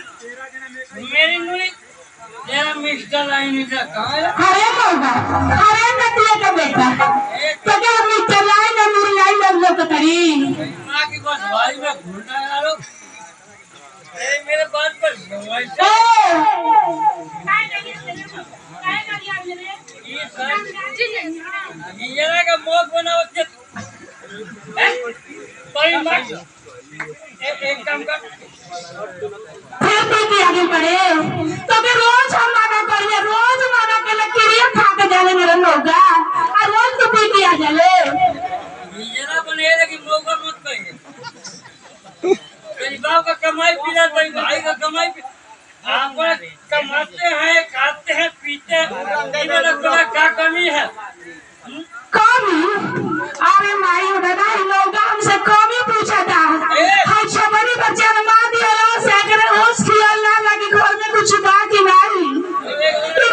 मेरी नूरी तेरा mister line का कहाँ है? अरे मौका अरे नतिया का बेटा तो क्या मिस्टर लाइन और नूरी लाइन लोग तो करी माँ की बस भाई में घूमना है लोग मेरे बात पर ये का मौत बनाओ एक काम कर फिर आगे बढ़े तो फिर रोज हम माना करिए रोज माना के लिए क्रिया खा के जाले मेरे मौका और रोज तो पी के आ जाले ये ना बने लेकिन मौका मत कहिए तेरी बाप का कमाई पीला तेरी भाई का कमाई आप कमाते हैं खाते हैं पीते हैं इन्हें क्या कमी है कमी अरे माई दादा लोग हमसे कमी पूछा था हम छबरी बच्चा ने मार दिया लो सैकड़े होश किया ना लगी घर में कुछ बाकी नहीं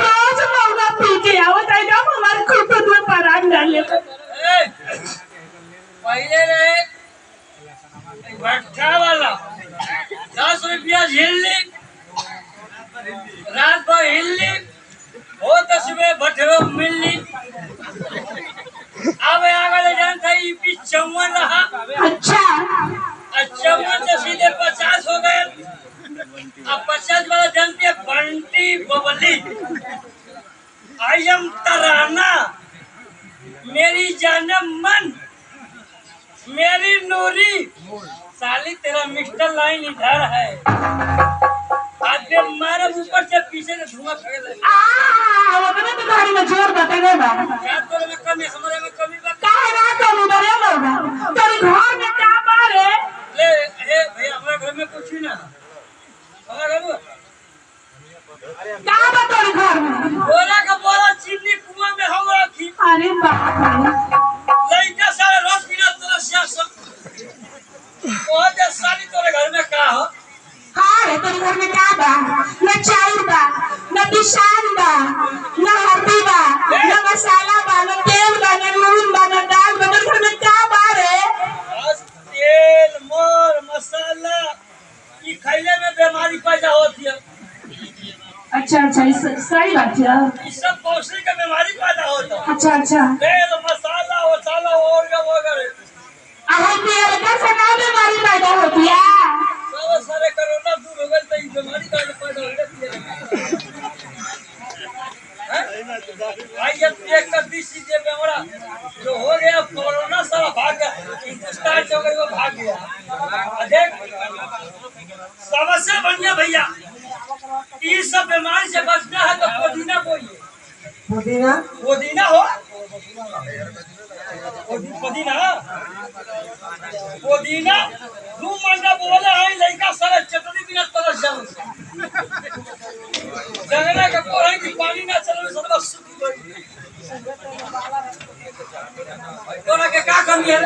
रोज मौका पी के आओ ताई हमारे कुकुर में पराग डाले पहले रहे भट्ठा वाला 10 रुपया झेल ली रात भर हिल ली हो तो सुबह भट्ठे मिल ली अब आगे जानता है पीस 54 रहा अच्छा 54 से सीधे 50 हो गए अब 50 वाला जानते हैं बंटी बबली आई एम तराना मेरी जानम मन मेरी नूरी साली तेरा मिस्टर लाइन इधर है आज मारे ऊपर से पीछे से धुआं फेंक वो तो गाड़ी में जोर बताने बा क्या तोरे में कमी हमारे में कमी बा काहे ना कमी बरे मौका तेरे घर में का बारे ले ए भैया हमारे घर में कुछ ना हमारे घर में का बा तेरे घर में बोला का बोला चीनी कुआं में हम रखी अरे बाप रे लइका सारे रस बिना तरह से सब ओ जे साली तोरे घर में का हो हाँ रे तेरे घर में का बा न चाउर बा न पिसान बा न हल्दी बा न मसाला बा न तेल बा न नून बा न दाल बा तेरे घर में का बा रे बस तेल मोर मसाला ये खइले में बीमारी पैदा होती है अच्छा सही बात है इस सब पौष्टिक का बीमारी पैदा होता है अच्छा तेल मसाला वसाला और वगैरह अरे तेल का से ना बीमारी पैदा होती है सब सारे कोरोना दूर हो गए तो ये बीमारी का पैदा हो जाती है भाई जब एक का 20 सीधे बेमरा जो हो गया कोरोना सारा भाग गया हिंदुस्तान से होकर वो भाग गया देख समस्या बढ़िया भैया इस सब बीमारी से बचना है तो पुदीना बोइए पुदीना हो पुदीना 2 महीना बोले हैं लड़का सारा चटनी बिना तरस जाओ जंगला का कोई की पानी ना चले सब सूख गई तोरा के का कमी है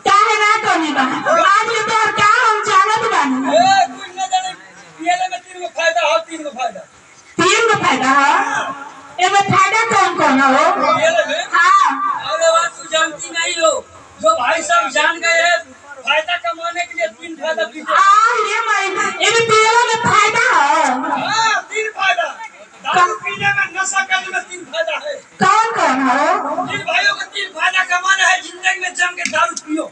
काहे ना कमी बा आज ये तो का हम जानत बानी ए कुछ ना जाने पियले में 3 गो फायदा हो 3 गो फायदा 3 गो फायदा है एमे फायदा कौन हो पियले में हां अरे बात तू जानती नहीं हो जो भाई साहब जान गए हैं फायदा कमाने के लिए 3 फायदा पीते ये माई एमे पियला में फायदा है हां 3 फायदा दारू पीने में नशा करने में 3 फायदा है कौन हो 3 भाइयों को 3 फायदा कमाना है जिंदगी में जम के दारू पियो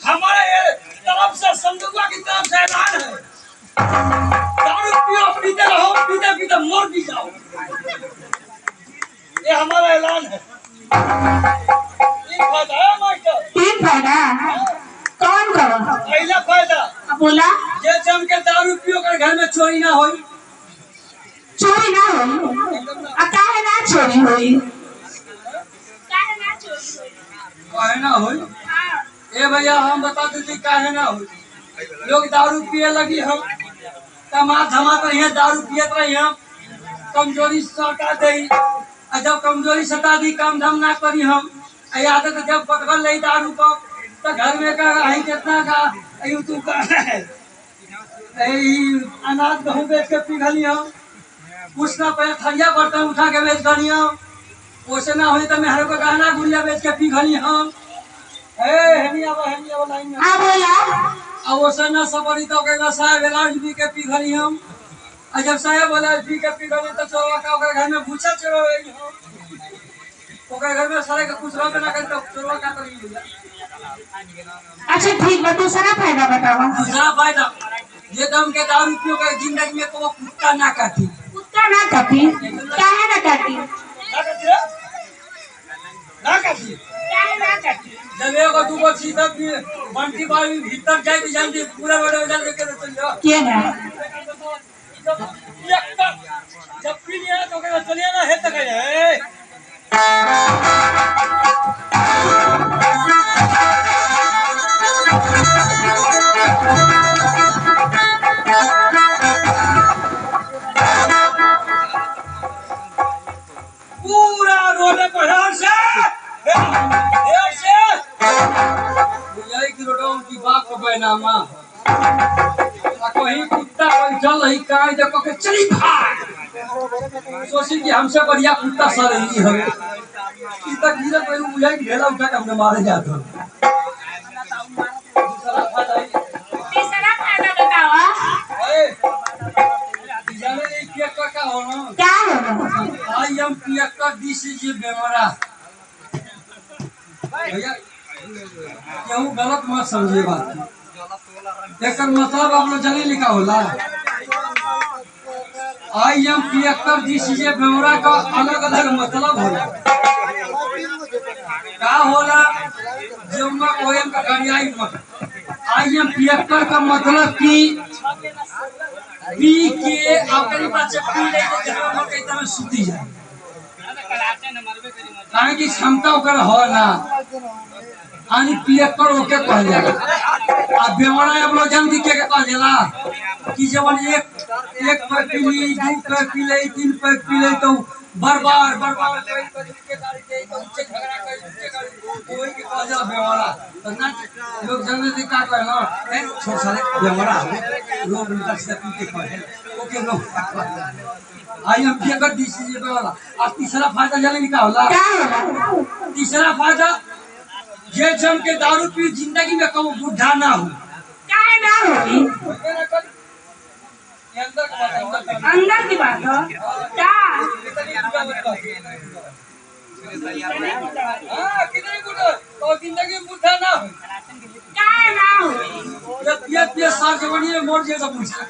हमारे तरफ से संदुआ की तरफ से ऐलान है दारू पियो पीते रहो पीते पीते मर भी जाओ ये हमारा ऐलान है 3 फायदा है मास्टर 3 फायदा कौन पहला फायदा बोला ये जम के दारू पियो कर घर में चोरी ना होई चोरी ना होई काहे ना चोरी होई काहे ना होई ए भैया हम बता देते काहे ना होई लोग दारू पिए लगी हम कमा धमा कर यहाँ दारू पियत रही हम कमजोरी सटा दे जब कमजोरी सटा दी काम धाम ना करी हम आदत जब पकड़ ले दारू को तो घर में का अही कितना का तू का अनाज गहूँ बेच के पी गली हम कुछ ना पहले थरिया बर्तन उठा के बेच गली हम ओसे ना होई त मेहर को गहना गुड़िया बेच के पी खली हम ए हेनी आवा लाइन में हाँ बोला। आ ओसे ना सबरी तो के नशा बेलाज भी के पी खली हम आ जब साया बोला पी के पी खली तो चोरवा का ओकर घर में भूसा चोरो हम ओकर घर में सारे के कुछ रह ना कर तो चोरवा का करी अच्छा ठीक बा, दूसरा फायदा बताओ। दूसरा फायदा ये दम के दारू पियो के जिंदगी में को कुत्ता ना काटी कुत्ता ना काटी, काहे ना काटी? ना काटी काहे ना काटी? जब एगो दूगो सीधा बंटी बारी भीतर जाए तो जानती पूरा बड़े उधर लेके चल जाओ के ना जब पी लिया तो कहना चलिए ना है तक है पूरा रोले को हेर से यही की रोडों की बात को बैनामा कहीं कुत्ता चल ही काय देखो के चली भाग सोची कि हमसे बढ़िया कुत्ता सर ही है ई तक गिरे कोई मुझे ढेला उठा के हमने मारे जाते तीसरा फायदा बताओ। जाने नहीं किया का हो ना क्या होगा? आई एम पियक्कर दिस इज बेमरा भैया केहू गलत मत समझिए बात एकर मतलब आप लोग जाने लिखा होला आई एम पियक्कर दिस इज बेमरा का अलग अलग मतलब होला का होला जब मैं ओएम का खड़ियाई मत आई एम पियक्कर का मतलब कि पी के अपनी बच्चे पी ले के जहां में कई तरह सुती जाए काहे की क्षमता ओकर हो ना आनी पियक्कर ओके कह जाला आ बेवड़ा अब लोग जल्दी के कह जाला कि जवन एक पैक पी ली दू पैक पी ले तीन पैक पी ले तो बार-बार कोई के गाड़ी दे तो उच्च झगड़ा कर उच्च गाड़ी कोई के कह जाला बेवड़ा तो ना लोग जल्दी का कह ना ए छोड़ साले बेवड़ा लोग उनका से पी के कह ओके लोग आई एम पियक्कर दिस इज बेवड़ा आ तीसरा फायदा जाने निका होला क्या होगा? तीसरा फायदा ये जम के दारू पी जिंदगी में कभी बुढ़ा ना हो काहे ना होगी? अंदर की बात हो क्या? कितनी बुढ़ा तो जिंदगी में बुढ़ा ना हो काहे ना होगी? जब ये साल जवानी में मोड़ जैसा पूछा